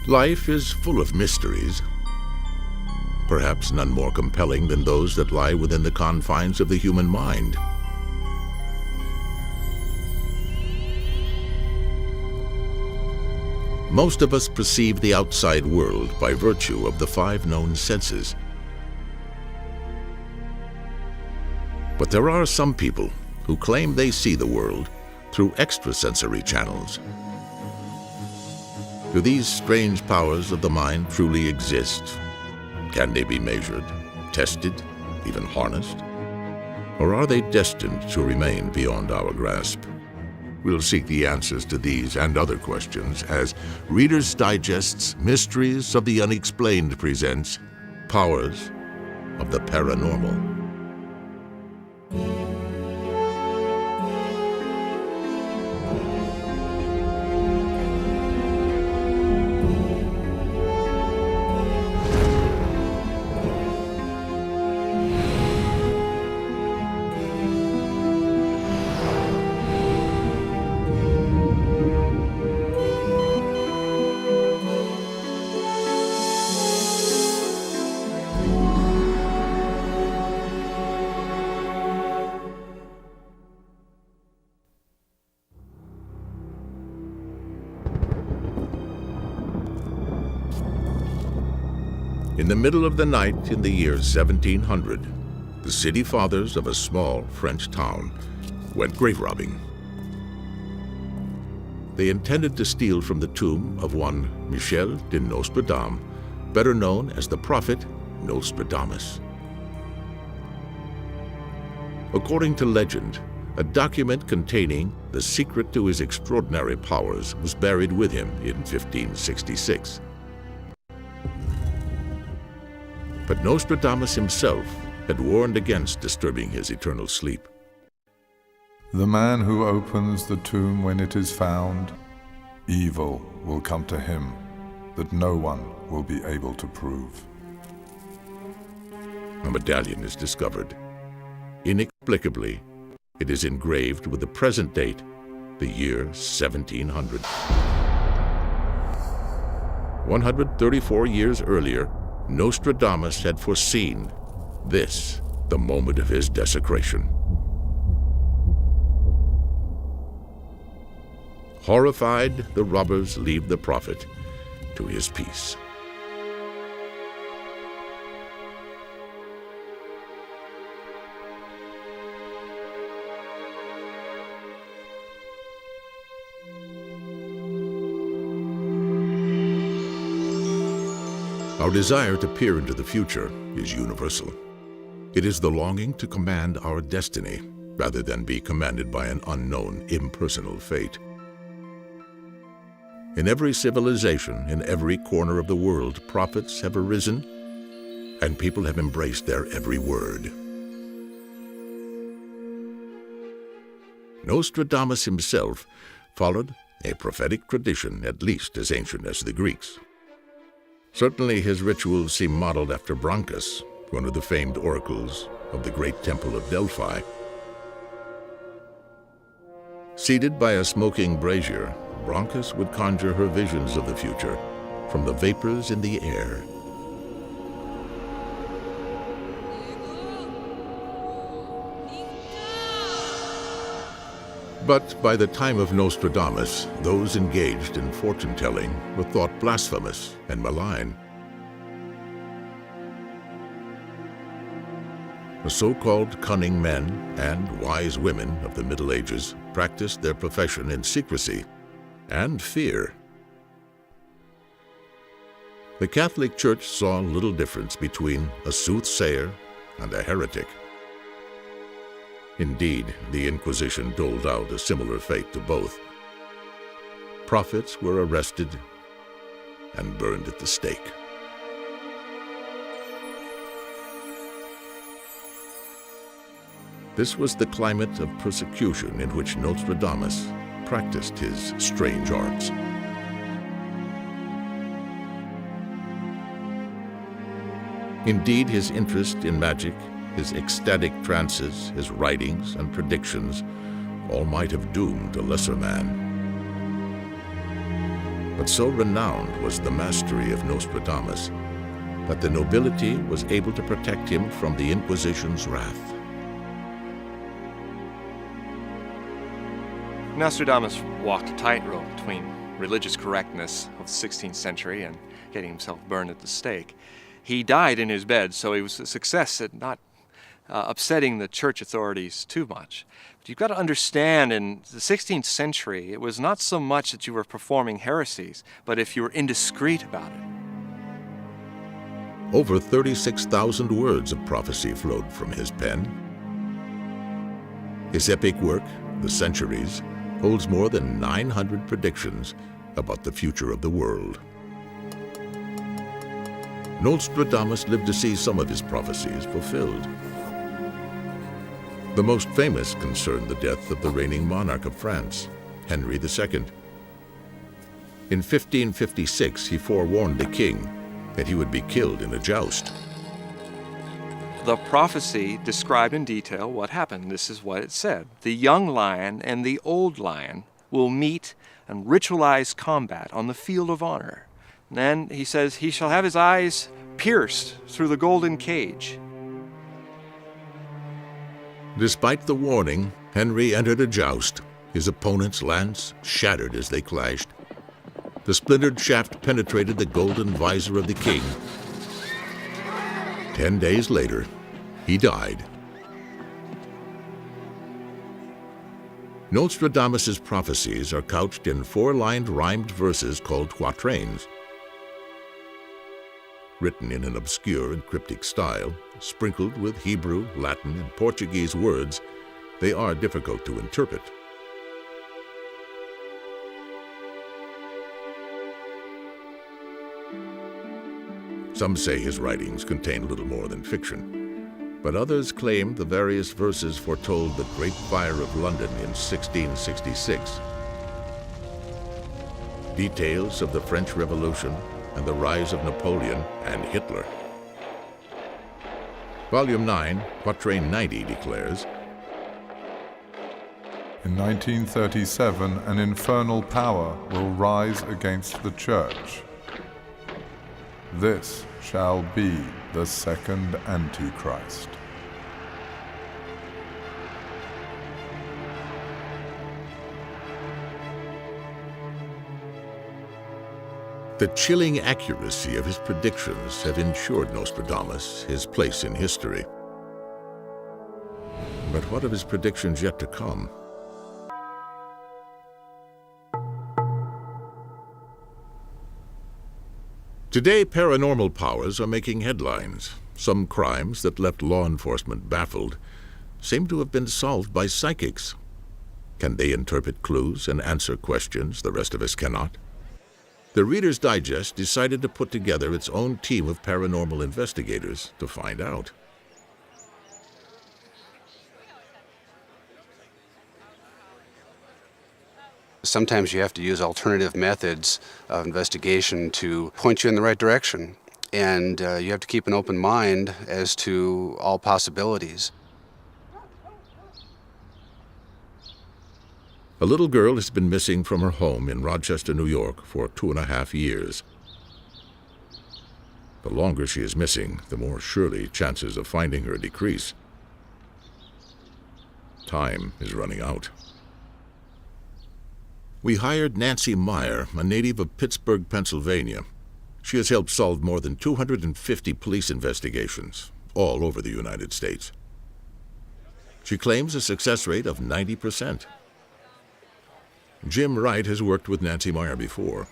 Life is full of mysteries, perhaps none more compelling than those that lie within the confines of the human mind. Most of us perceive the outside world by virtue of the 5 known senses. But there are some people who claim they see the world through extrasensory channels. Do these strange powers of the mind truly exist? Can they be measured, tested, even harnessed? Or are they destined to remain beyond our grasp? We'll seek the answers to these and other questions as Reader's Digest's Mysteries of the Unexplained presents Powers of the Paranormal. In the middle of the night in the year 1700, the city fathers of a small French town went grave robbing. They intended to steal from the tomb of one Michel de Nostradam, better known as the prophet Nostradamus. According to legend, a document containing the secret to his extraordinary powers was buried with him in 1566. But Nostradamus himself had warned against disturbing his eternal sleep. The man who opens the tomb when it is found, evil will come to him that no one will be able to prove. A medallion is discovered. Inexplicably, it is engraved with the present date, the year 1700. 134 years earlier, Nostradamus had foreseen this, the moment of his desecration. Horrified, the robbers leave the prophet to his peace. Our desire to peer into the future is universal. It is the longing to command our destiny rather than be commanded by an unknown, impersonal fate. In every civilization, in every corner of the world, prophets have arisen and people have embraced their every word. Nostradamus himself followed a prophetic tradition at least as ancient as the Greeks. Certainly his rituals seem modeled after Branchus, one of the famed oracles of the great temple of Delphi. Seated by a smoking brazier, Branchus would conjure her visions of the future from the vapors in the air. But by the time of Nostradamus, those engaged in fortune-telling were thought blasphemous and malign. The so-called cunning men and wise women of the Middle Ages practiced their profession in secrecy and fear. The Catholic Church saw little difference between a soothsayer and a heretic. Indeed, the Inquisition doled out a similar fate to both. Prophets were arrested and burned at the stake. This was the climate of persecution in which Nostradamus practiced his strange arts. Indeed, his interest in magic, his ecstatic trances, his writings and predictions all might have doomed a lesser man. But so renowned was the mastery of Nostradamus that the nobility was able to protect him from the Inquisition's wrath. Nostradamus walked a tightrope between religious correctness of the 16th century and getting himself burned at the stake. He died in his bed, so he was a success at not upsetting the church authorities too much. But you've got to understand, in the 16th century, it was not so much that you were performing heresies, but if you were indiscreet about it. Over 36,000 words of prophecy flowed from his pen. His epic work, The Centuries, holds more than 900 predictions about the future of the world. Nostradamus lived to see some of his prophecies fulfilled. The most famous concerned the death of the reigning monarch of France, Henry II. In 1556, he forewarned the king that he would be killed in a joust. The prophecy described in detail what happened. This is what it said. The young lion and the old lion will meet and ritualize combat on the field of honor. And then he says, he shall have his eyes pierced through the golden cage. Despite the warning, Henry entered a joust. His opponent's lance shattered as they clashed. The splintered shaft penetrated the golden visor of the king. 10 days later, he died. Nostradamus's prophecies are couched in 4-lined rhymed verses called quatrains. Written in an obscure and cryptic style, sprinkled with Hebrew, Latin, and Portuguese words, they are difficult to interpret. Some say his writings contain little more than fiction, but others claim the various verses foretold the Great Fire of London in 1666, details of the French Revolution and the rise of Napoleon and Hitler. Volume 9, Quatrain 90 declares, In 1937, an infernal power will rise against the church. This shall be the second Antichrist. The chilling accuracy of his predictions have ensured Nostradamus his place in history. But what of his predictions yet to come? Today, paranormal powers are making headlines. Some crimes that left law enforcement baffled seem to have been solved by psychics. Can they interpret clues and answer questions the rest of us cannot? The Reader's Digest decided to put together its own team of paranormal investigators to find out. Sometimes you have to use alternative methods of investigation to point you in the right direction, and you have to keep an open mind as to all possibilities. A little girl has been missing from her home in Rochester, New York for 2.5 years. The longer she is missing, the more surely chances of finding her decrease. Time is running out. We hired Nancy Meyer, a native of Pittsburgh, Pennsylvania. She has helped solve more than 250 police investigations, all over the United States. She claims a success rate of 90%. Jim Wright has worked with Nancy Meyer before.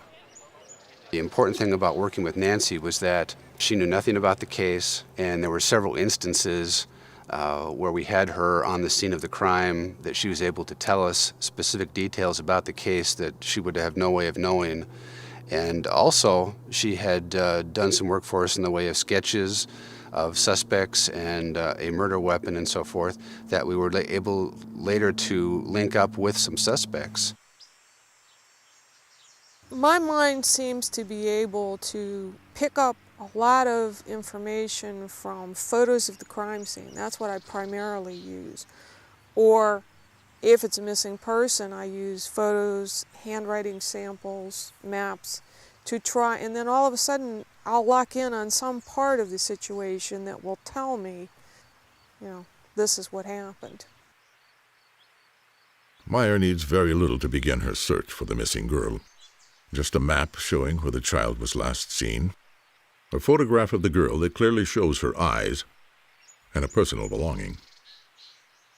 The important thing about working with Nancy was that she knew nothing about the case, and there were several instances where we had her on the scene of the crime that she was able to tell us specific details about the case that she would have no way of knowing. And also, she had done some work for us in the way of sketches of suspects and a murder weapon and so forth that we were able later to link up with some suspects. My mind seems to be able to pick up a lot of information from photos of the crime scene. That's what I primarily use. Or If it's a missing person, I use photos, handwriting samples, maps to try, and then all of a sudden I'll lock in on some part of the situation that will tell me, this is what happened. Meyer needs very little to begin her search for the missing girl. Just a map showing where the child was last seen, a photograph of the girl that clearly shows her eyes, and a personal belonging.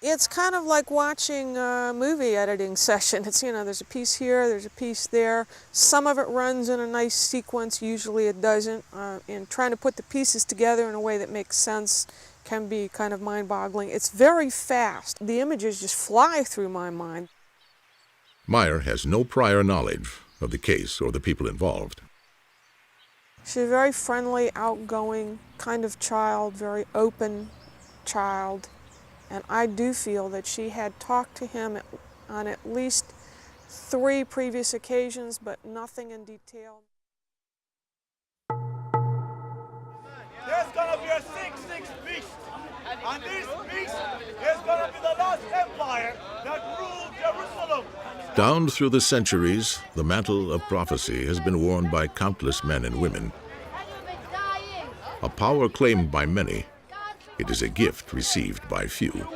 It's kind of like watching a movie editing session. It's, there's a piece here, there's a piece there. Some of it runs in a nice sequence, usually it doesn't. And trying to put the pieces together in a way that makes sense can be kind of mind-boggling. It's very fast. The images just fly through my mind. Meyer has no prior knowledge of the case or the people involved. She's a very friendly, outgoing kind of child, very open child. And I do feel that she had talked to him on at least 3 previous occasions, but nothing in detail. There's gonna be a 6-6 beast, and this beast is gonna be the last empire that ruled Jerusalem. Down through the centuries, the mantle of prophecy has been worn by countless men and women. A power claimed by many, it is a gift received by few.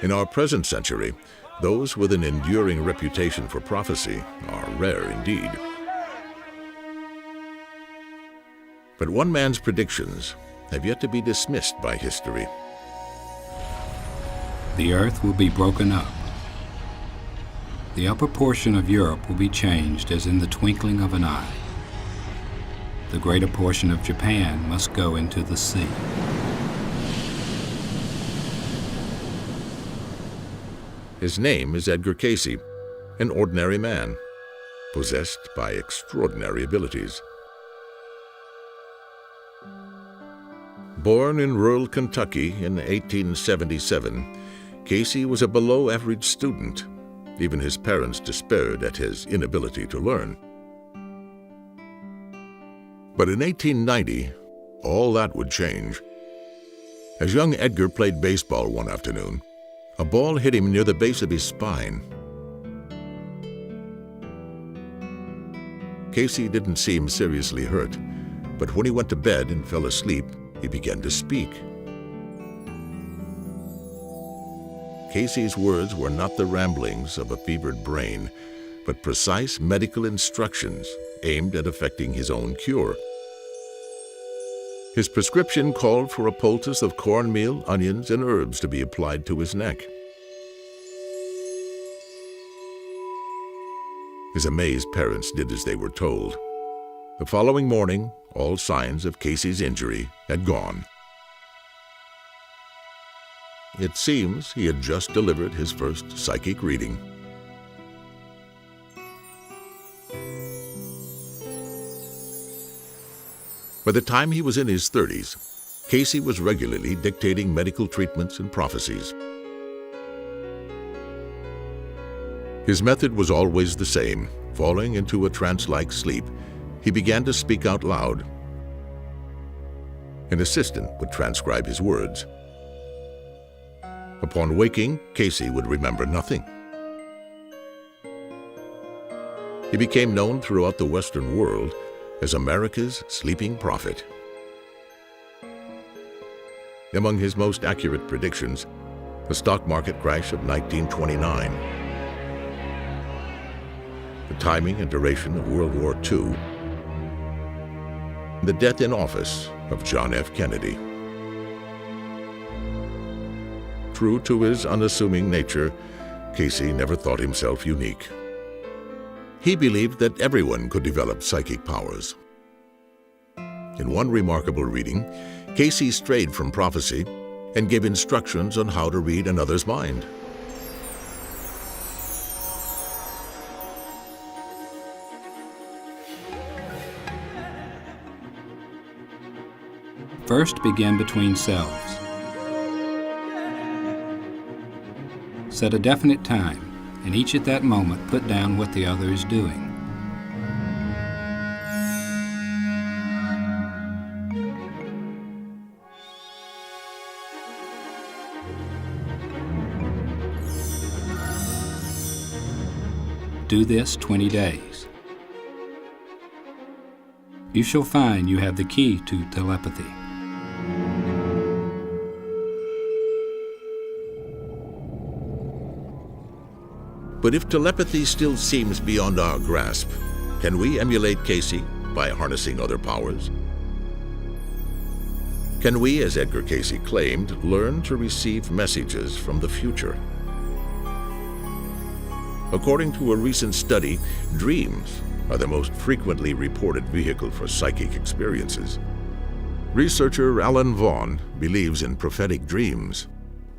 In our present century, those with an enduring reputation for prophecy are rare indeed. But one man's predictions have yet to be dismissed by history. The earth will be broken up. The upper portion of Europe will be changed as in the twinkling of an eye. The greater portion of Japan must go into the sea. His name is Edgar Cayce, an ordinary man, possessed by extraordinary abilities. Born in rural Kentucky in 1877, Cayce was a below-average student. Even his parents despaired at his inability to learn. But in 1890, all that would change. As young Edgar played baseball one afternoon, a ball hit him near the base of his spine. Cayce didn't seem seriously hurt, but when he went to bed and fell asleep, he began to speak. Cayce's words were not the ramblings of a fevered brain, but precise medical instructions aimed at effecting his own cure. His prescription called for a poultice of cornmeal, onions, and herbs to be applied to his neck. His amazed parents did as they were told. The following morning, all signs of Cayce's injury had gone. It seems he had just delivered his first psychic reading. By the time he was in his 30s, Cayce was regularly dictating medical treatments and prophecies. His method was always the same. Falling into a trance-like sleep, he began to speak out loud. An assistant would transcribe his words. Upon waking, Cayce would remember nothing. He became known throughout the Western world as America's sleeping prophet. Among his most accurate predictions, the stock market crash of 1929, the timing and duration of World War II, the death in office of John F. Kennedy. True to his unassuming nature, Cayce never thought himself unique. He believed that everyone could develop psychic powers. In one remarkable reading, Cayce strayed from prophecy and gave instructions on how to read another's mind. First, begin between selves. Set a definite time, and each at that moment put down what the other is doing. Do this 20 days. You shall find you have the key to telepathy. But if telepathy still seems beyond our grasp, can we emulate Casey by harnessing other powers? Can we, as Edgar Casey claimed, learn to receive messages from the future? According to a recent study, dreams are the most frequently reported vehicle for psychic experiences. Researcher Alan Vaughn believes in prophetic dreams.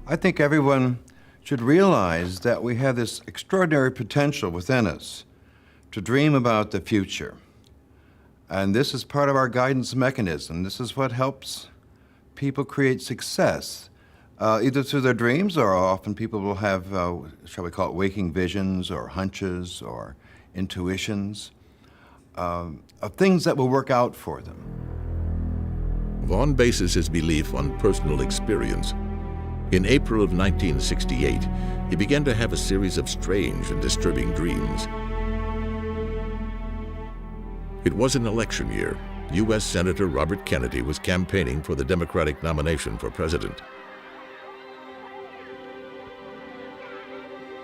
I think everyone should realize that we have this extraordinary potential within us to dream about the future. And this is part of our guidance mechanism. This is what helps people create success, either through their dreams, or often people will have, shall we call it, waking visions or hunches or intuitions of things that will work out for them. Vaughn bases his belief on personal experience. In April of 1968, he began to have a series of strange and disturbing dreams. It was an election year. U.S. Senator Robert Kennedy was campaigning for the Democratic nomination for president.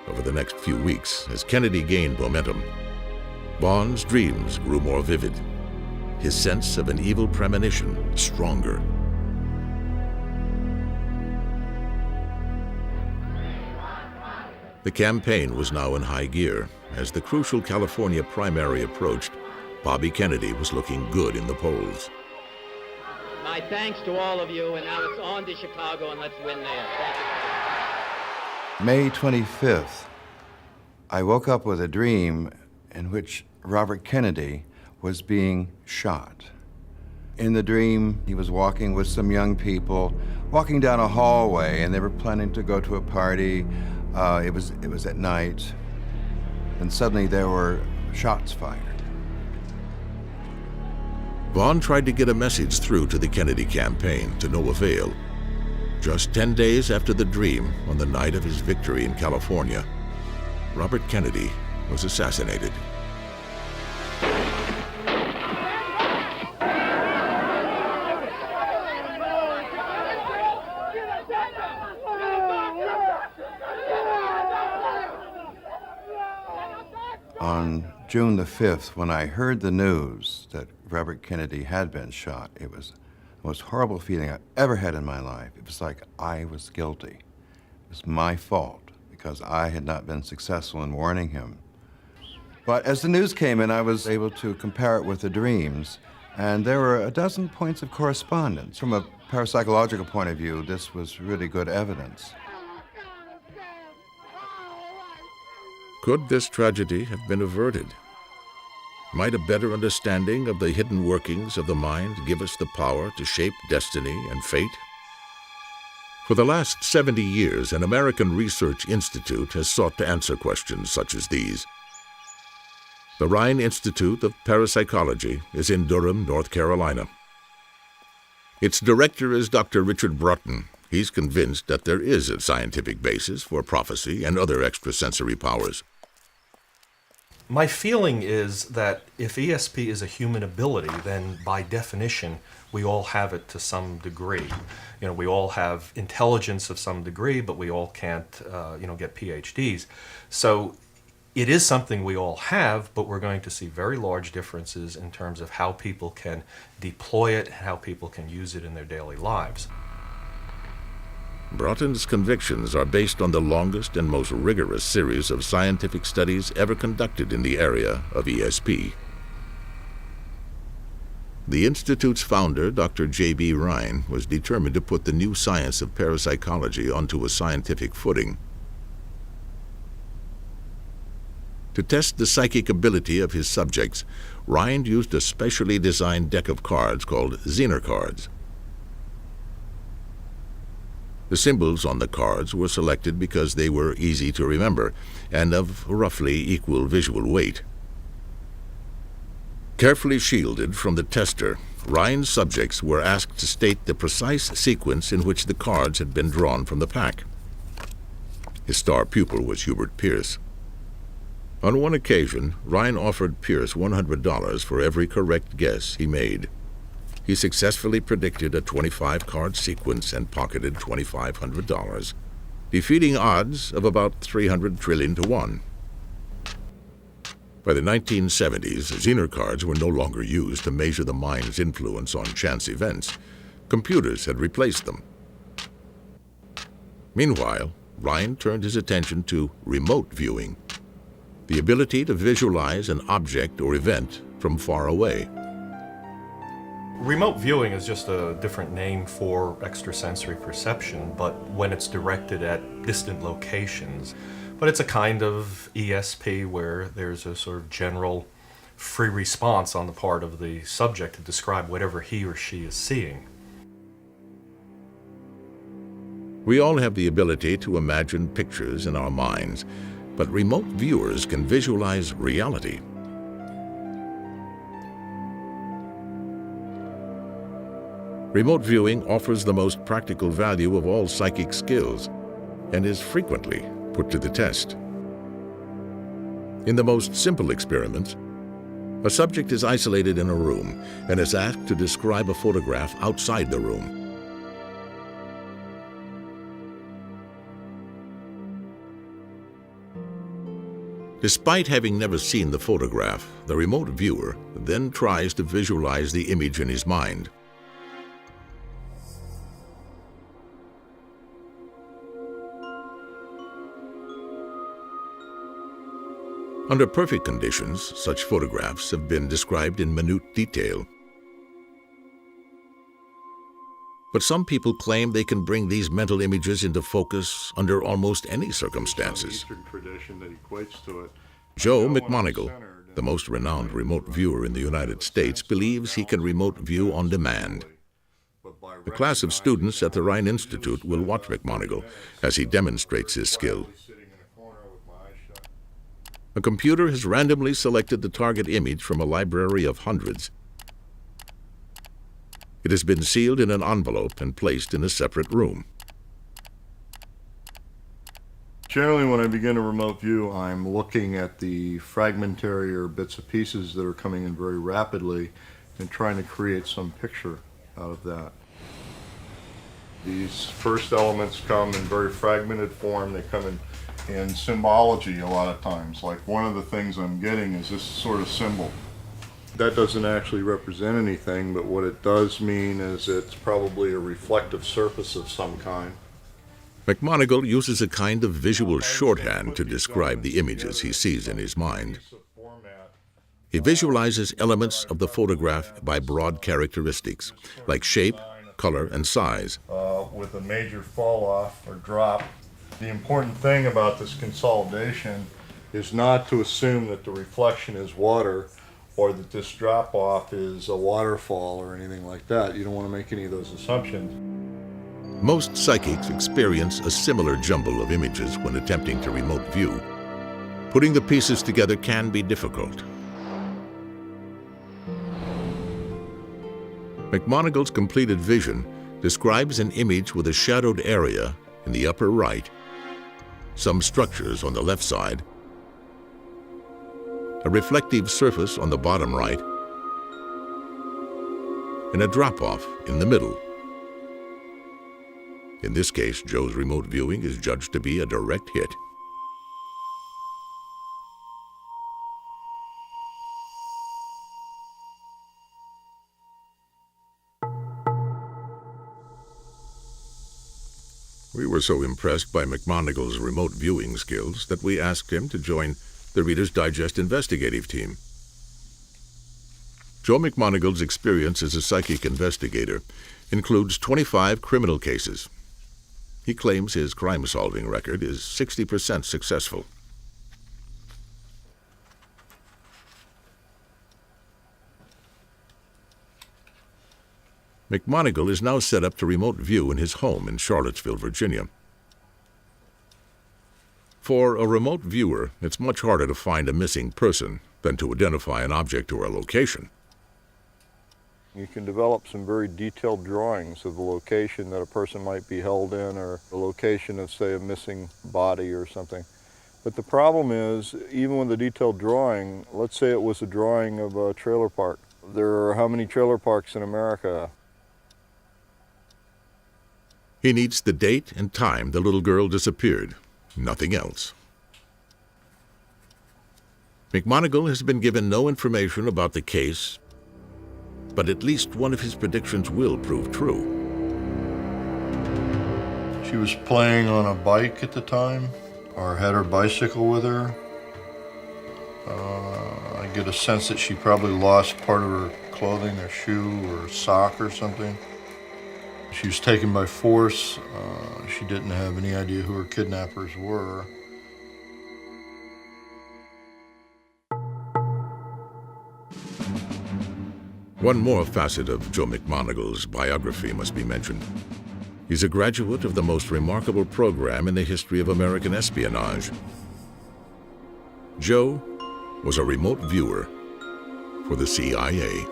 Over the next few weeks, as Kennedy gained momentum, Vaughn's dreams grew more vivid, his sense of an evil premonition stronger. The campaign was now in high gear. As the crucial California primary approached, Bobby Kennedy was looking good in the polls. My thanks to all of you, and now it's on to Chicago, and let's win there. Thank you. May 25th, I woke up with a dream in which Robert Kennedy was being shot. In the dream, he was walking with some young people, walking down a hallway, and they were planning to go to a party. It was at night, and suddenly there were shots fired. Vaughn tried to get a message through to the Kennedy campaign, to no avail. Just 10 days after the dream, on the night of his victory in California, Robert Kennedy was assassinated. On June the 5th, when I heard the news that Robert Kennedy had been shot, it was the most horrible feeling I've ever had in my life. It was like I was guilty. It was my fault because I had not been successful in warning him. But as the news came in, I was able to compare it with the dreams, and there were a dozen points of correspondence. From a parapsychological point of view, this was really good evidence. Could this tragedy have been averted? Might a better understanding of the hidden workings of the mind give us the power to shape destiny and fate? For the last 70 years, an American research institute has sought to answer questions such as these. The Rhine Institute of Parapsychology is in Durham, North Carolina. Its director is Dr. Richard Broughton. He's convinced that there is a scientific basis for prophecy and other extrasensory powers. My feeling is that if ESP is a human ability, then by definition, we all have it to some degree. You know, we all have intelligence of some degree, but we all can't, get PhDs. So it is something we all have, but we're going to see very large differences in terms of how people can deploy it, how people can use it in their daily lives. Broughton's convictions are based on the longest and most rigorous series of scientific studies ever conducted in the area of ESP. The Institute's founder, Dr. J.B. Rhine, was determined to put the new science of parapsychology onto a scientific footing. To test the psychic ability of his subjects, Rhine used a specially designed deck of cards called Zener cards. The symbols on the cards were selected because they were easy to remember and of roughly equal visual weight. Carefully shielded from the tester, Rhine's subjects were asked to state the precise sequence in which the cards had been drawn from the pack. His star pupil was Hubert Pierce. On one occasion, Ryan offered Pierce $100 for every correct guess he made. He successfully predicted a 25-card sequence and pocketed $2,500, defeating odds of about 300 trillion to 1. By the 1970s, Zener cards were no longer used to measure the mind's influence on chance events. Computers had replaced them. Meanwhile, Ryan turned his attention to remote viewing, the ability to visualize an object or event from far away. Remote viewing is just a different name for extrasensory perception, but when it's directed at distant locations. But it's a kind of ESP where there's a sort of general free response on the part of the subject to describe whatever he or she is seeing. We all have the ability to imagine pictures in our minds, but remote viewers can visualize reality. Remote viewing offers the most practical value of all psychic skills and is frequently put to the test. In the most simple experiments, a subject is isolated in a room and is asked to describe a photograph outside the room. Despite having never seen the photograph, the remote viewer then tries to visualize the image in his mind. Under perfect conditions, such photographs have been described in minute detail. But some people claim they can bring these mental images into focus under almost any circumstances. Joe McMonigle, the most renowned remote viewer in the United States, believes he can remote view on demand. The class of students at the Rhine Institute will watch McMonigle as he demonstrates his skill. A computer has randomly selected the target image from a library of hundreds. It has been sealed in an envelope and placed in a separate room. Generally, when I begin a remote view, I'm looking at the fragmentary or bits and pieces that are coming in very rapidly and trying to create some picture out of that. These first elements come in very fragmented form. They come in symbology a lot of times. Like one of the things I'm getting is this sort of symbol. That doesn't actually represent anything, but what it does mean is it's probably a reflective surface of some kind. McMonigle uses a kind of visual shorthand to describe the images he sees in his mind. He visualizes elements of the photograph by broad characteristics, like shape, color, and size. With a major fall off or drop. The important thing about this consolidation is not to assume that the reflection is water or that this drop off is a waterfall or anything like that. You don't want to make any of those assumptions. Most psychics experience a similar jumble of images when attempting to remote view. Putting the pieces together can be difficult. McMonigle's completed vision describes an image with a shadowed area in the upper right, some structures on the left side, a reflective surface on the bottom right, and a drop-off in the middle. In this case, Joe's remote viewing is judged to be a direct hit. We were so impressed by McMonigle's remote viewing skills that we asked him to join the Reader's Digest investigative team. Joe McMonigle's experience as a psychic investigator includes 25 criminal cases. He claims his crime-solving record is 60% successful. McMonigle is now set up to remote view in his home in Charlottesville, Virginia. For a remote viewer, it's much harder to find a missing person than to identify an object or a location. You can develop some very detailed drawings of the location that a person might be held in or the location of, say, a missing body or something. But the problem is, even with a detailed drawing, let's say it was a drawing of a trailer park. There are how many trailer parks in America? He needs the date and time the little girl disappeared, nothing else. McMoneagle has been given no information about the case, but at least one of his predictions will prove true. She was playing on a bike at the time, or had her bicycle with her. I get a sense that she probably lost part of her clothing, a shoe or a sock or something. She was taken by force. She didn't have any idea who her kidnappers were. One more facet of Joe McMoneagle's biography must be mentioned. He's a graduate of the most remarkable program in the history of American espionage. Joe was a remote viewer for the CIA.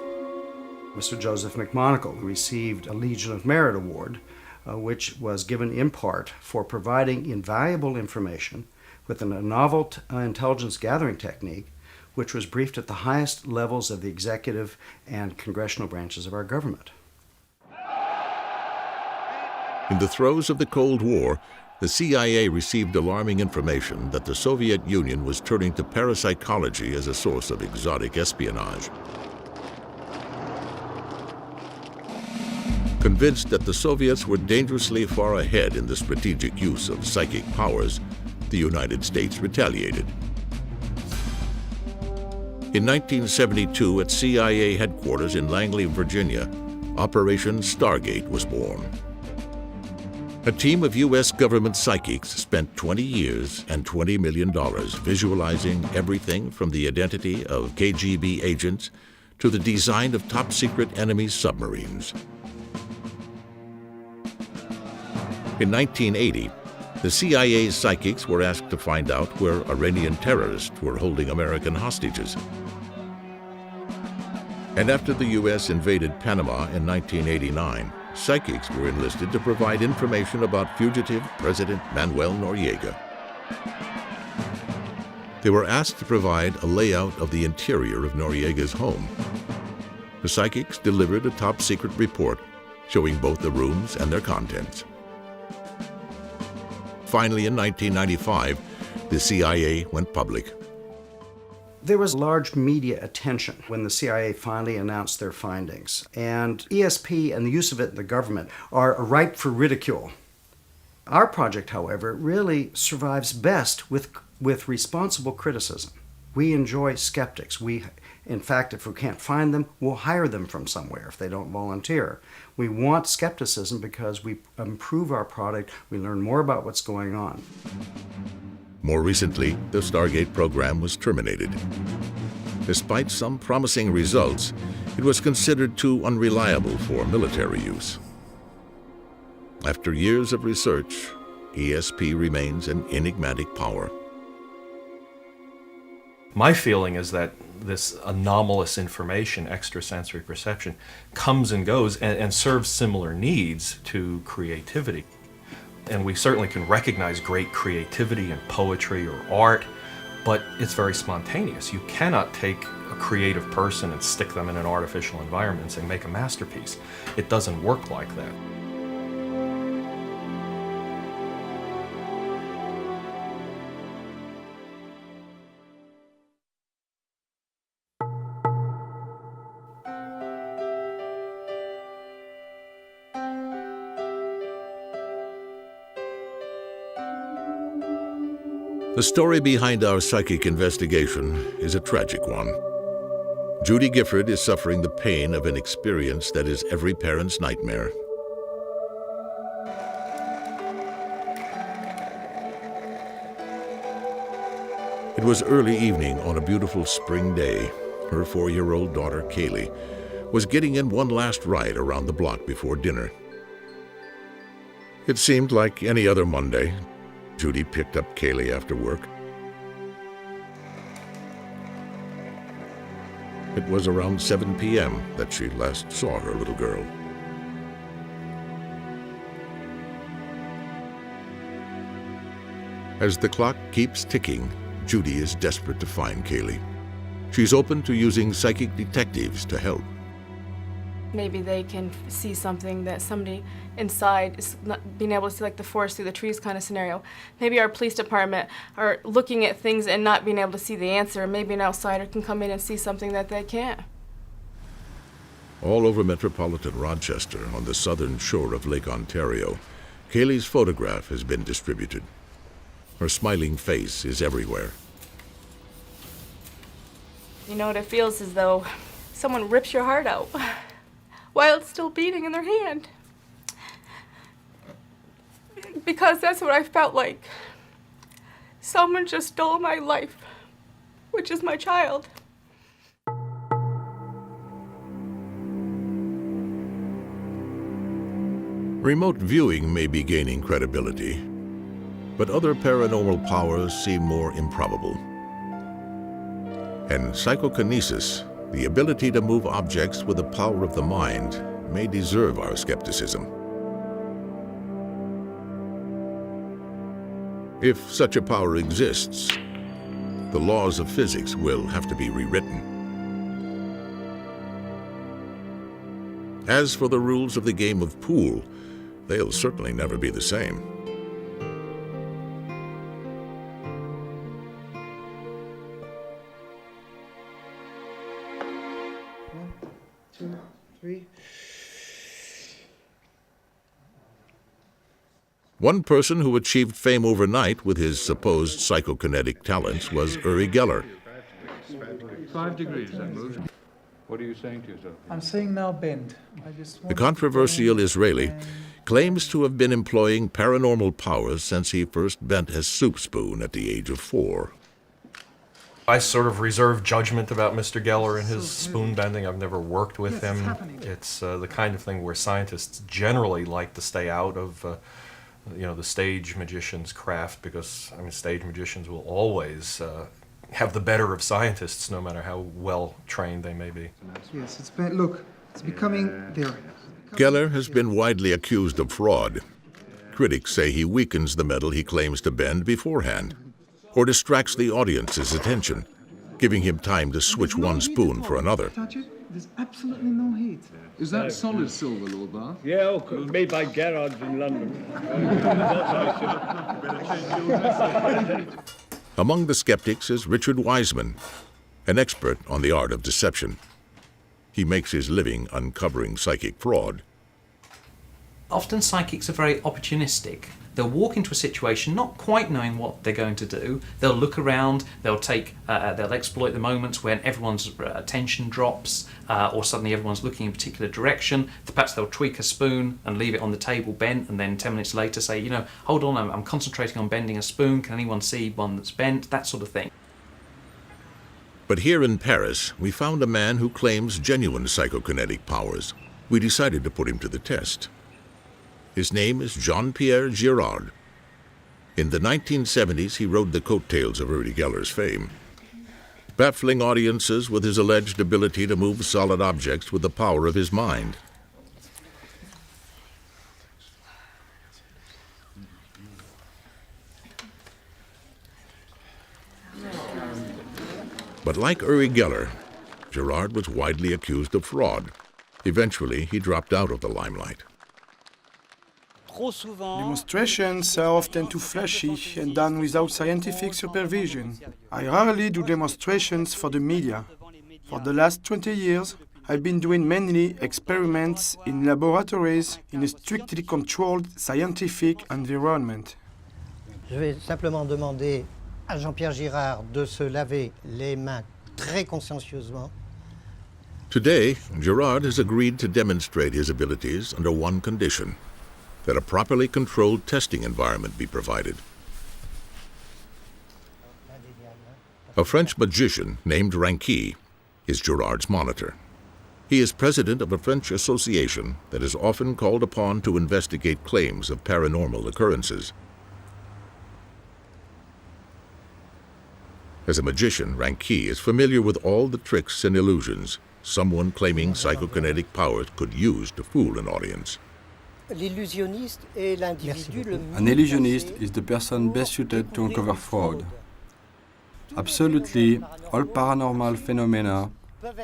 Mr. Joseph McMoneagle received a Legion of Merit Award, which was given in part for providing invaluable information with a novel intelligence gathering technique, which was briefed at the highest levels of the executive and congressional branches of our government. In the throes of the Cold War, the CIA received alarming information that the Soviet Union was turning to parapsychology as a source of exotic espionage. Convinced that the Soviets were dangerously far ahead in the strategic use of psychic powers, the United States retaliated. In 1972, at CIA headquarters in Langley, Virginia, Operation Stargate was born. A team of U.S. government psychics spent 20 years and $20 million visualizing everything from the identity of KGB agents to the design of top-secret enemy submarines. In 1980, the CIA's psychics were asked to find out where Iranian terrorists were holding American hostages. And after the U.S. invaded Panama in 1989, psychics were enlisted to provide information about fugitive President Manuel Noriega. They were asked to provide a layout of the interior of Noriega's home. The psychics delivered a top-secret report showing both the rooms and their contents. Finally, in 1995, the CIA went public. There was large media attention when the CIA finally announced their findings, and ESP and the use of it in the government are ripe for ridicule. Our project, however, really survives best with responsible criticism. We enjoy skeptics. In fact, if we can't find them, we'll hire them from somewhere if they don't volunteer. We want skepticism because we improve our product, we learn more about what's going on. More recently, the Stargate program was terminated. Despite some promising results, it was considered too unreliable for military use. After years of research, ESP remains an enigmatic power. My feeling is that this anomalous information, extrasensory perception, comes and goes and serves similar needs to creativity. And we certainly can recognize great creativity in poetry or art, but it's very spontaneous. You cannot take a creative person and stick them in an artificial environment and say, make a masterpiece. It doesn't work like that. The story behind our psychic investigation is a tragic one. Judy Gifford is suffering the pain of an experience that is every parent's nightmare. It was early evening on a beautiful spring day. Her 4-year-old daughter, Kaylee, was getting in one last ride around the block before dinner. It seemed like any other Monday. Judy picked up Kaylee after work. It was around 7 p.m. that she last saw her little girl. As the clock keeps ticking, Judy is desperate to find Kaylee. She's open to using psychic detectives to help. Maybe they can see something that somebody inside is not being able to see, like the forest through the trees kind of scenario. Maybe our police department are looking at things and not being able to see the answer. Maybe an outsider can come in and see something that they can't. All over metropolitan Rochester, on the southern shore of Lake Ontario, Kaylee's photograph has been distributed. Her smiling face is everywhere. You know what it feels as though someone rips your heart out while it's still beating in their hand. Because that's what I felt like. Someone just stole my life, which is my child. Remote viewing may be gaining credibility, but other paranormal powers seem more improbable. And psychokinesis, the ability to move objects with the power of the mind, may deserve our skepticism. If such a power exists, the laws of physics will have to be rewritten. As for the rules of the game of pool, they'll certainly never be the same. One person who achieved fame overnight with his supposed psychokinetic talents was Uri Geller. 5 degrees, that moves. What are you saying to yourself? I'm saying now bend. The controversial Israeli claims to have been employing paranormal powers since he first bent his soup spoon at the age of 4. I sort of reserve judgment about Mr. Geller and his spoon bending. I've never worked with him. It's the kind of thing where scientists generally like to stay out of the stage magician's craft, because stage magicians will always have the better of scientists, no matter how well trained they may be. Yes, look, it's becoming there. Geller has been widely accused of fraud. Critics say he weakens the metal he claims to bend beforehand, or distracts the audience's attention, giving him time to switch one spoon for another. Touch it, there's absolutely no heat. Is that solid silver, Lord Bath? Yeah, made by Gerrard's in London. Among the skeptics is Richard Wiseman, an expert on the art of deception. He makes his living uncovering psychic fraud. Often psychics are very opportunistic. They'll walk into a situation not quite knowing what they're going to do. They'll look around, they'll exploit the moments when everyone's attention drops, or suddenly everyone's looking in a particular direction. Perhaps they'll tweak a spoon and leave it on the table bent, and then 10 minutes later say, hold on, I'm concentrating on bending a spoon, can anyone see one that's bent? That sort of thing. But here in Paris, we found a man who claims genuine psychokinetic powers. We decided to put him to the test. His name is Jean-Pierre Girard. In the 1970s, he rode the coattails of Uri Geller's fame, baffling audiences with his alleged ability to move solid objects with the power of his mind. But like Uri Geller, Girard was widely accused of fraud. Eventually, he dropped out of the limelight. Demonstrations are often too flashy and done without scientific supervision. I rarely do demonstrations for the media. For the last 20 years, I've been doing mainly experiments in laboratories in a strictly controlled scientific environment. Je vais simplement demander à Jean-Pierre Girard de se laver les mains très consciencieusement. Today, Girard has agreed to demonstrate his abilities under one condition: that a properly controlled testing environment be provided. A French magician named Ranqui is Girard's monitor. He is president of a French association that is often called upon to investigate claims of paranormal occurrences. As a magician, Ranqui is familiar with all the tricks and illusions someone claiming psychokinetic powers could use to fool an audience. L'illusionniste est l'individu le mieux An illusionist is the person best suited to uncover fraud. Absolutely, all paranormal phenomena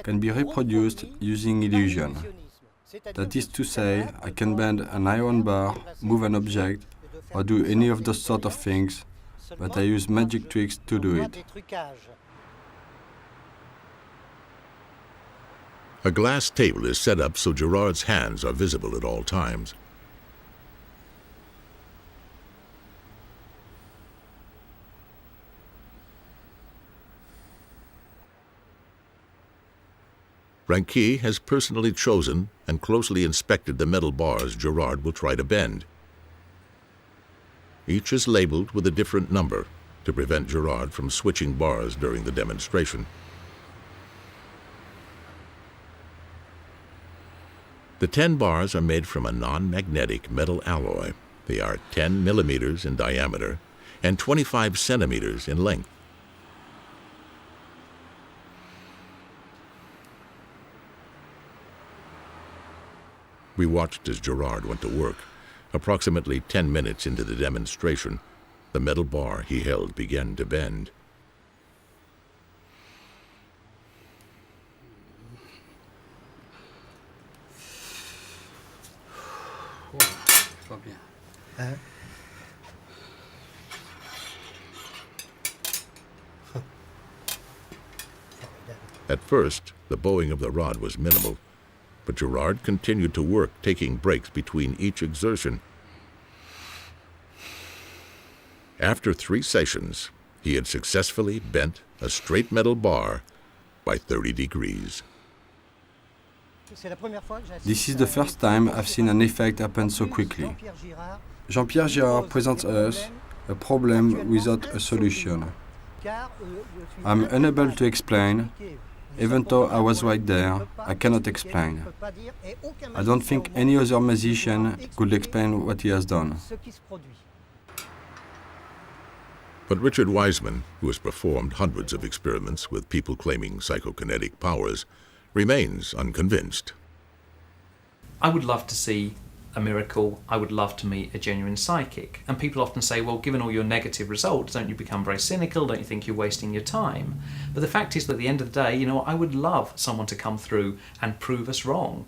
can be reproduced using illusion. That is to say, I can bend an iron bar, move an object, or do any of those sort of things, but I use magic tricks to do it. A glass table is set up so Gerard's hands are visible at all times. Ranqui has personally chosen and closely inspected the metal bars Gerard will try to bend. Each is labeled with a different number to prevent Gerard from switching bars during the demonstration. The 10 bars are made from a non-magnetic metal alloy. They are 10 millimeters in diameter and 25 centimeters in length. We watched as Gerard went to work. Approximately 10 minutes into the demonstration, the metal bar he held began to bend. At first, the bowing of the rod was minimal, but Gerard continued to work, taking breaks between each exertion. After 3 sessions, he had successfully bent a straight metal bar by 30 degrees. This is the first time I've seen an effect happen so quickly. Jean-Pierre Girard presents us a problem without a solution. I'm unable to explain. Even though I was right there, I cannot explain. I don't think any other musician could explain what he has done. But Richard Wiseman, who has performed hundreds of experiments with people claiming psychokinetic powers, remains unconvinced. I would love to see a miracle. I would love to meet a genuine psychic. And people often say, well, given all your negative results, don't you become very cynical? Don't you think you're wasting your time? But the fact is that at the end of the day, I would love someone to come through and prove us wrong.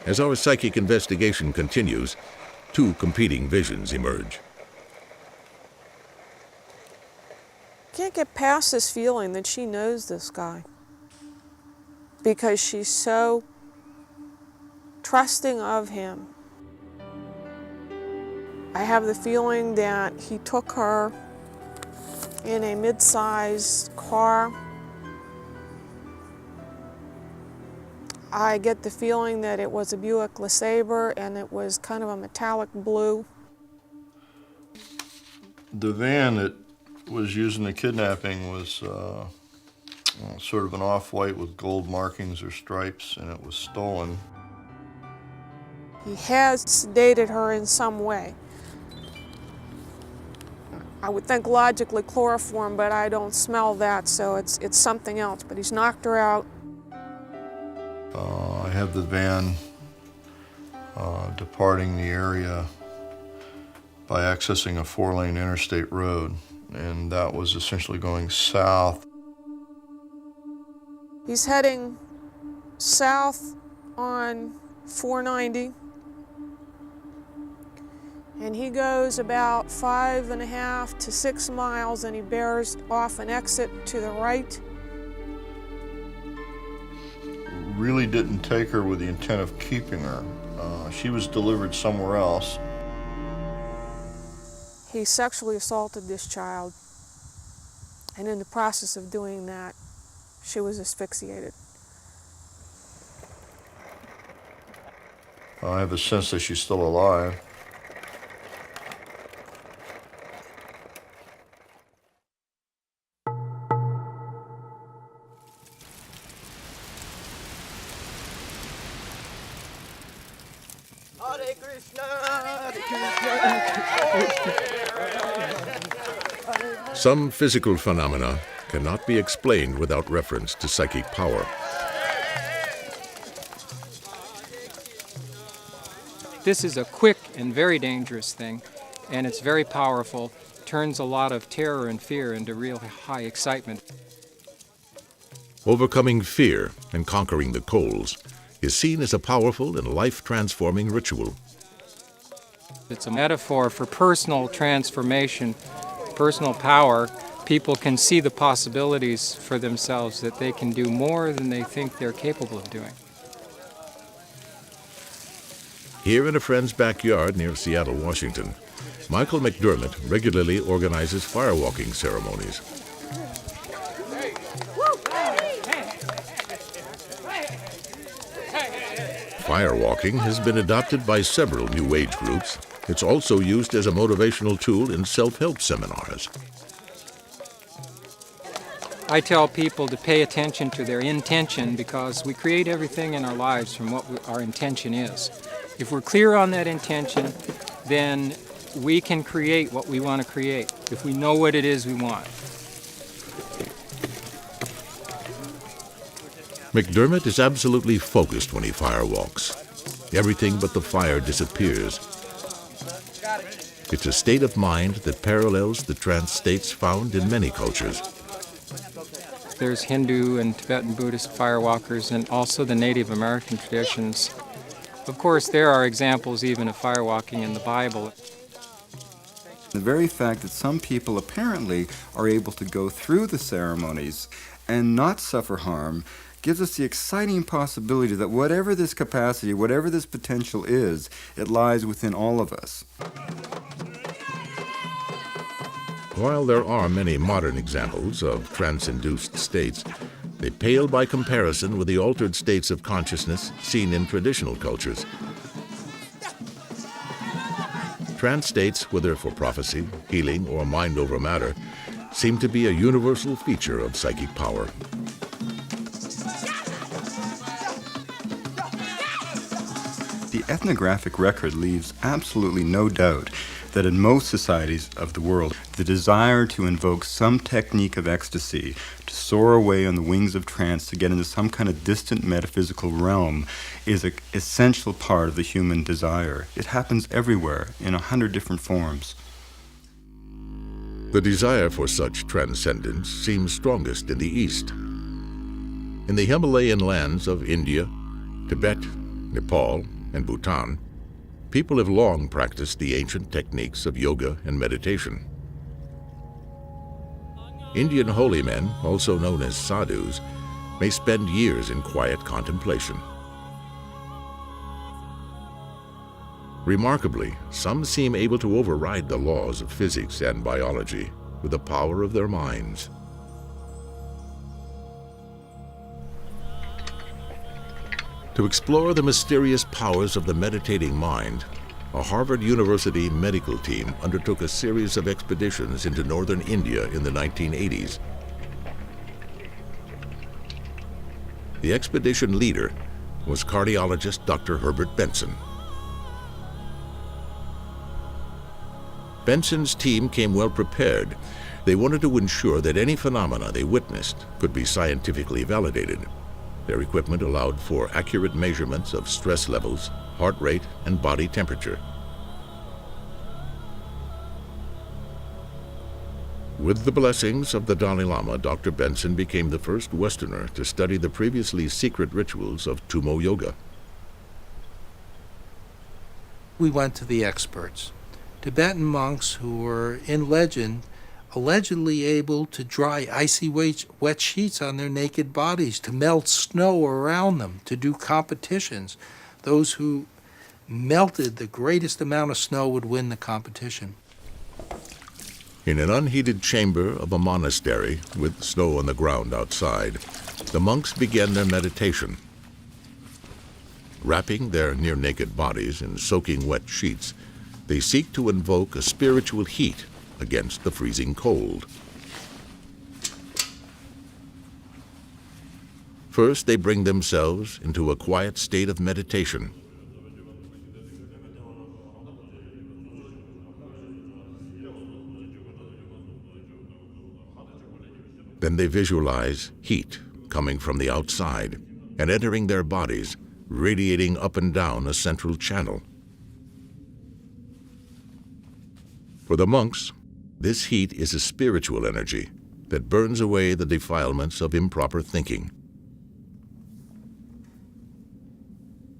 As our psychic investigation continues, 2 competing visions emerge. Can't get past this feeling that she knows this guy because she's so trusting of him. I have the feeling that he took her in a mid-sized car. I get the feeling that it was a Buick LeSabre and it was kind of a metallic blue. The van that was used in the kidnapping was sort of an off-white with gold markings or stripes, and it was stolen. He has sedated her in some way. I would think logically chloroform, but I don't smell that, so it's something else. But he's knocked her out. I have the van departing the area by accessing a 4-lane interstate road, and that was essentially going south. He's heading south on 490, and he goes about 5.5 to 6 miles, and he bears off an exit to the right. Really didn't take her with the intent of keeping her. She was delivered somewhere else. He sexually assaulted this child, and in the process of doing that, she was asphyxiated. I have a sense that she's still alive. Some physical phenomena cannot be explained without reference to psychic power. This is a quick and very dangerous thing, and it's very powerful, turns a lot of terror and fear into real high excitement. Overcoming fear and conquering the colds is seen as a powerful and life-transforming ritual. It's a metaphor for personal transformation, personal power. People can see the possibilities for themselves, that they can do more than they think they're capable of doing. Here in a friend's backyard near Seattle, Washington, Michael McDermott regularly organizes firewalking ceremonies. Firewalking has been adopted by several New Age groups. It's also used as a motivational tool in self-help seminars. I tell people to pay attention to their intention, because we create everything in our lives from what our intention is. If we're clear on that intention, then we can create what we want to create, if we know what it is we want. McDermott is absolutely focused when he firewalks. Everything but the fire disappears. It's a state of mind that parallels the trance states found in many cultures. There's Hindu and Tibetan Buddhist firewalkers, and also the Native American traditions. Of course, there are examples even of firewalking in the Bible. The very fact that some people apparently are able to go through the ceremonies and not suffer harm gives us the exciting possibility that whatever this capacity, whatever this potential is, it lies within all of us. While there are many modern examples of trance-induced states, they pale by comparison with the altered states of consciousness seen in traditional cultures. Trance states, whether for prophecy, healing, or mind over matter, seem to be a universal feature of psychic power. The ethnographic record leaves absolutely no doubt that in most societies of the world, the desire to invoke some technique of ecstasy, to soar away on the wings of trance, to get into some kind of distant metaphysical realm, is an essential part of the human desire. It happens everywhere, in 100 different forms. The desire for such transcendence seems strongest in the East. In the Himalayan lands of India, Tibet, Nepal, and Bhutan, people have long practiced the ancient techniques of yoga and meditation. Indian holy men, also known as sadhus, may spend years in quiet contemplation. Remarkably, some seem able to override the laws of physics and biology with the power of their minds. To explore the mysterious powers of the meditating mind, a Harvard University medical team undertook a series of expeditions into northern India in the 1980s. The expedition leader was cardiologist Dr. Herbert Benson. Benson's team came well prepared. They wanted to ensure that any phenomena they witnessed could be scientifically validated. Their equipment allowed for accurate measurements of stress levels, heart rate, and body temperature. With the blessings of the Dalai Lama, Dr. Benson became the first Westerner to study the previously secret rituals of Tummo Yoga. We went to the experts, Tibetan monks who were, in legend, allegedly able to dry icy wet sheets on their naked bodies, to melt snow around them, to do competitions. Those who melted the greatest amount of snow would win the competition. In an unheated chamber of a monastery with snow on the ground outside, the monks began their meditation. Wrapping their near-naked bodies in soaking wet sheets, they seek to invoke a spiritual heat against the freezing cold. First, they bring themselves into a quiet state of meditation. Then they visualize heat coming from the outside and entering their bodies, radiating up and down a central channel. For the monks, this heat is a spiritual energy that burns away the defilements of improper thinking.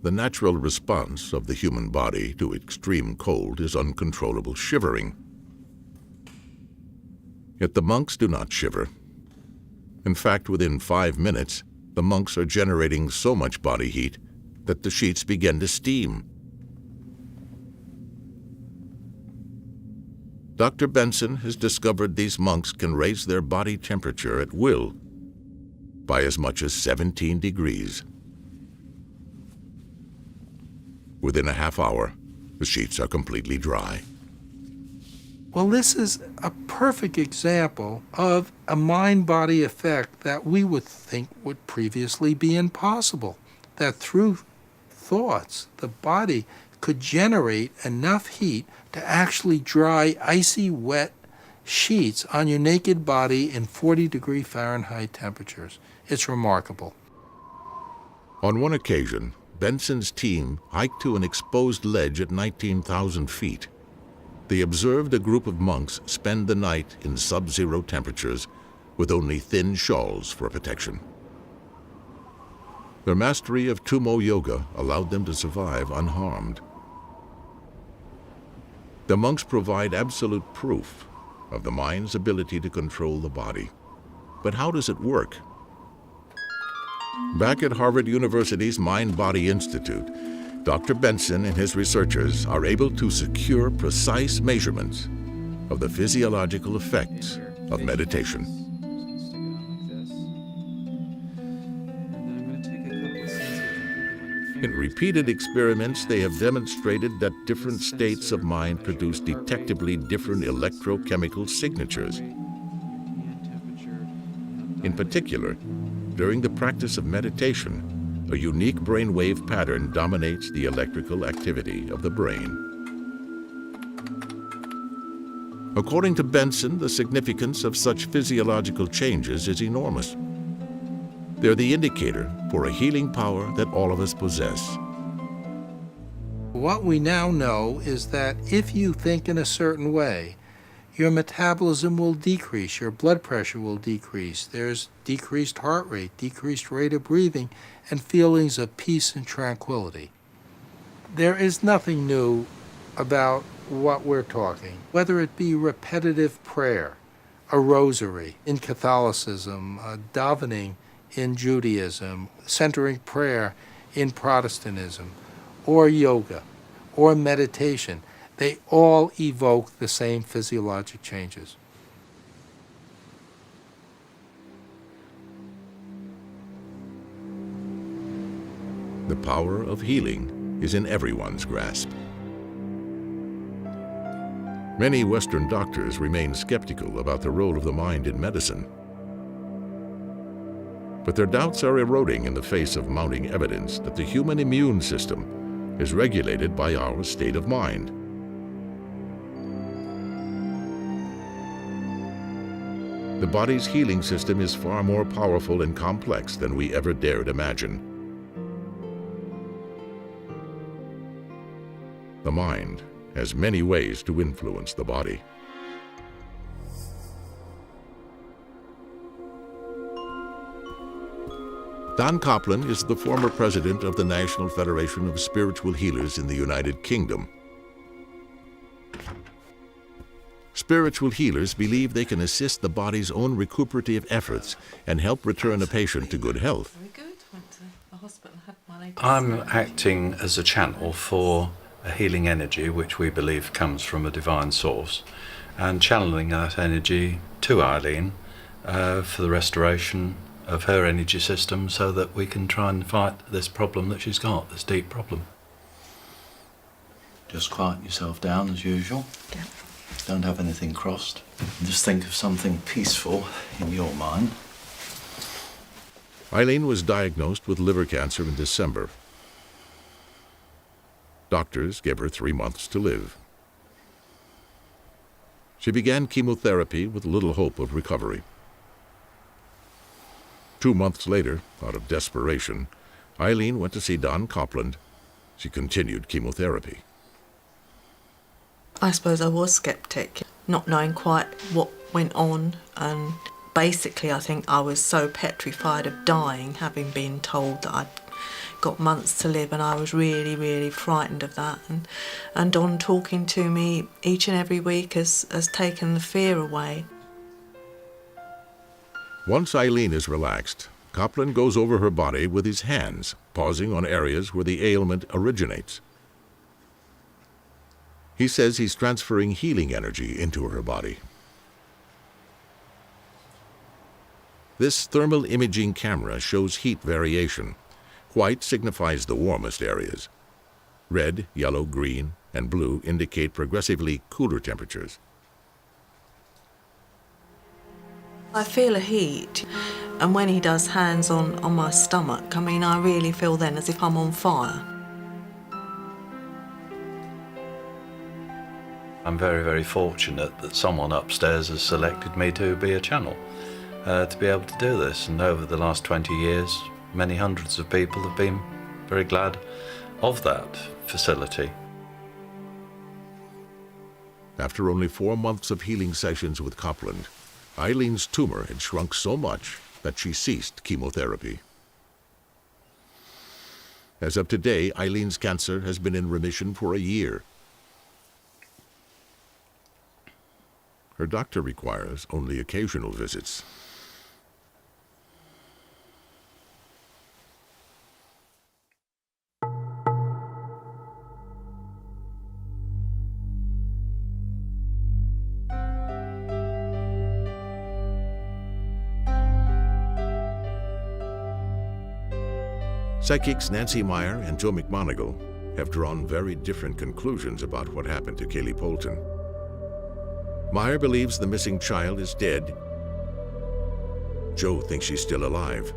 The natural response of the human body to extreme cold is uncontrollable shivering. Yet the monks do not shiver. In fact, within 5 minutes, the monks are generating so much body heat that the sheets begin to steam. Dr. Benson has discovered these monks can raise their body temperature at will by as much as 17 degrees. Within a half hour, the sheets are completely dry. Well, this is a perfect example of a mind-body effect that we would think would previously be impossible, that through thoughts, the body could generate enough heat to actually dry icy wet sheets on your naked body in 40-degree Fahrenheit temperatures. It's remarkable. On one occasion, Benson's team hiked to an exposed ledge at 19,000 feet. They observed a group of monks spend the night in sub-zero temperatures with only thin shawls for protection. Their mastery of Tummo Yoga allowed them to survive unharmed. The monks provide absolute proof of the mind's ability to control the body. But how does it work? Back at Harvard University's Mind-Body Institute, Dr. Benson and his researchers are able to secure precise measurements of the physiological effects of meditation. In repeated experiments, they have demonstrated that different states of mind produce detectably different electrochemical signatures. In particular, during the practice of meditation, a unique brainwave pattern dominates the electrical activity of the brain. According to Benson, the significance of such physiological changes is enormous. They're the indicator for a healing power that all of us possess. What we now know is that if you think in a certain way, your metabolism will decrease, your blood pressure will decrease, there's decreased heart rate, decreased rate of breathing, and feelings of peace and tranquility. There is nothing new about what we're talking, whether it be repetitive prayer, a rosary in Catholicism, davening in Judaism, centering prayer in Protestantism, or yoga, or meditation. They all evoke the same physiologic changes. The power of healing is in everyone's grasp. Many Western doctors remain skeptical about the role of the mind in medicine. But their doubts are eroding in the face of mounting evidence that the human immune system is regulated by our state of mind. The body's healing system is far more powerful and complex than we ever dared imagine. The mind has many ways to influence the body. Don Copland is the former president of the National Federation of Spiritual Healers in the United Kingdom. Spiritual healers believe they can assist the body's own recuperative efforts and help return a patient to good health. I'm acting as a channel for a healing energy which we believe comes from a divine source, and channeling that energy to Eileen for the restoration of her energy system so that we can try and fight this problem that she's got, this deep problem. Just quiet yourself down as usual. Yeah. Don't have anything crossed. Just think of something peaceful in your mind. Eileen was diagnosed with liver cancer in December. Doctors gave her 3 months to live. She began chemotherapy with little hope of recovery. 2 months later, out of desperation, Eileen went to see Don Copland. She continued chemotherapy. I suppose I was sceptic, not knowing quite what went on, and basically I think I was so petrified of dying, having been told that I'd got months to live, and I was really, really frightened of that. And Don talking to me each and every week has taken the fear away. Once Eileen is relaxed, Copland goes over her body with his hands, pausing on areas where the ailment originates. He says he's transferring healing energy into her body. This thermal imaging camera shows heat variation. White signifies the warmest areas. Red, yellow, green, and blue indicate progressively cooler temperatures. I feel a heat, and when he does hands on my stomach, I mean, I really feel then as if I'm on fire. I'm very, very fortunate that someone upstairs has selected me to be a channel, to be able to do this. And over the last 20 years, many hundreds of people have been very glad of that facility. After only 4 months of healing sessions with Copland, Eileen's tumor had shrunk so much that she ceased chemotherapy. As of today, Eileen's cancer has been in remission for a year. Her doctor requires only occasional visits. Psychics Nancy Meyer and Joe McMonigal have drawn very different conclusions about what happened to Kaylee Polton. Meyer believes the missing child is dead. Joe thinks she's still alive.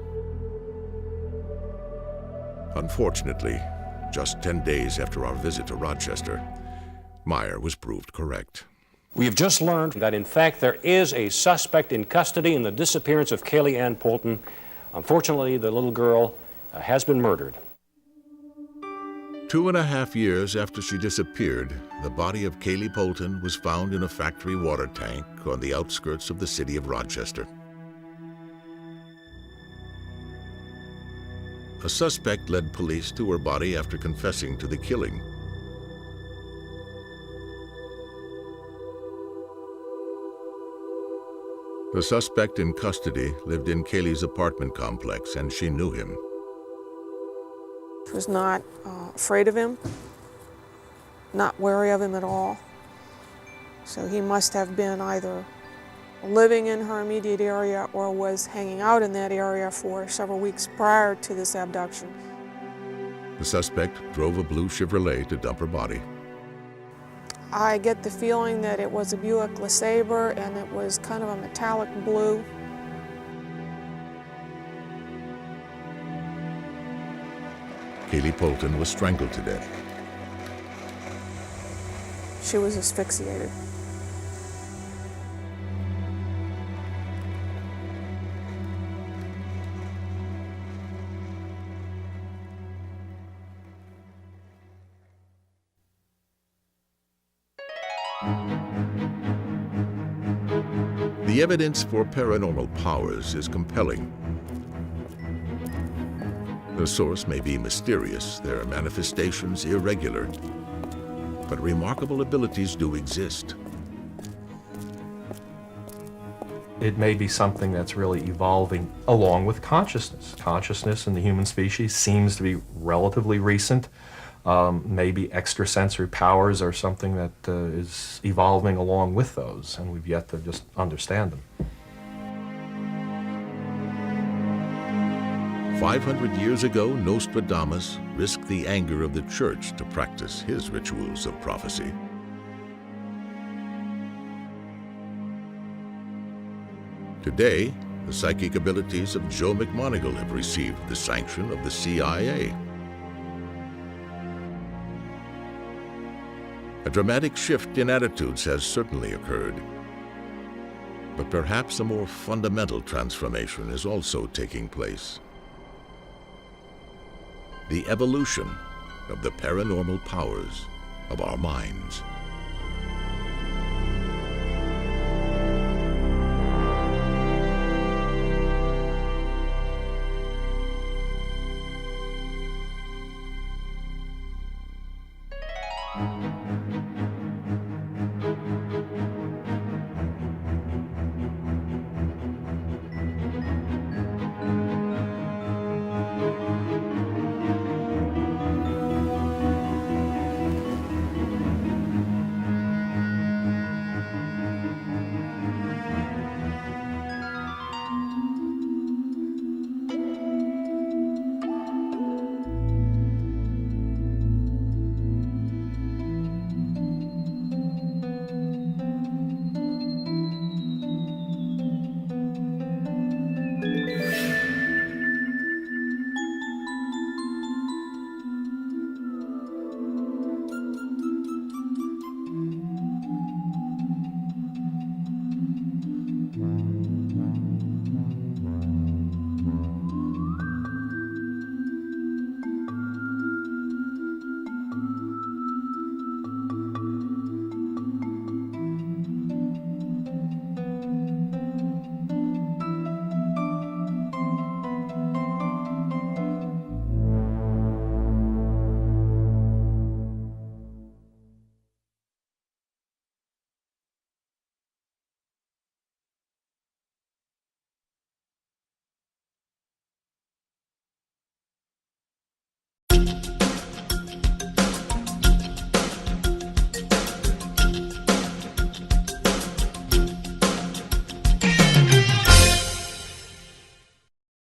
Unfortunately, just 10 days after our visit to Rochester, Meyer was proved correct. We have just learned that, in fact, there is a suspect in custody in the disappearance of Kaylee Ann Polton. Unfortunately, the little girl has been murdered. 2.5 years after she disappeared, the body of Kaylee Polton was found in a factory water tank on the outskirts of the city of Rochester. A suspect led police to her body after confessing to the killing. The suspect in custody lived in Kaylee's apartment complex, and she knew him. She was not afraid of him, not wary of him at all. So he must have been either living in her immediate area or was hanging out in that area for several weeks prior to this abduction. The suspect drove a blue Chevrolet to dump her body. I get the feeling that it was a Buick LeSabre, and it was kind of a metallic blue. Kaylee Polton was strangled to death. She was asphyxiated. The evidence for paranormal powers is compelling. The source may be mysterious, their manifestations irregular, but remarkable abilities do exist. It may be something that's really evolving along with consciousness. Consciousness in the human species seems to be relatively recent. Maybe extrasensory powers are something that is evolving along with those, and we've yet to just understand them. 500 years ago, Nostradamus risked the anger of the church to practice his rituals of prophecy. Today, the psychic abilities of Joe McMonigal have received the sanction of the CIA. A dramatic shift in attitudes has certainly occurred. But perhaps a more fundamental transformation is also taking place. The evolution of the paranormal powers of our minds.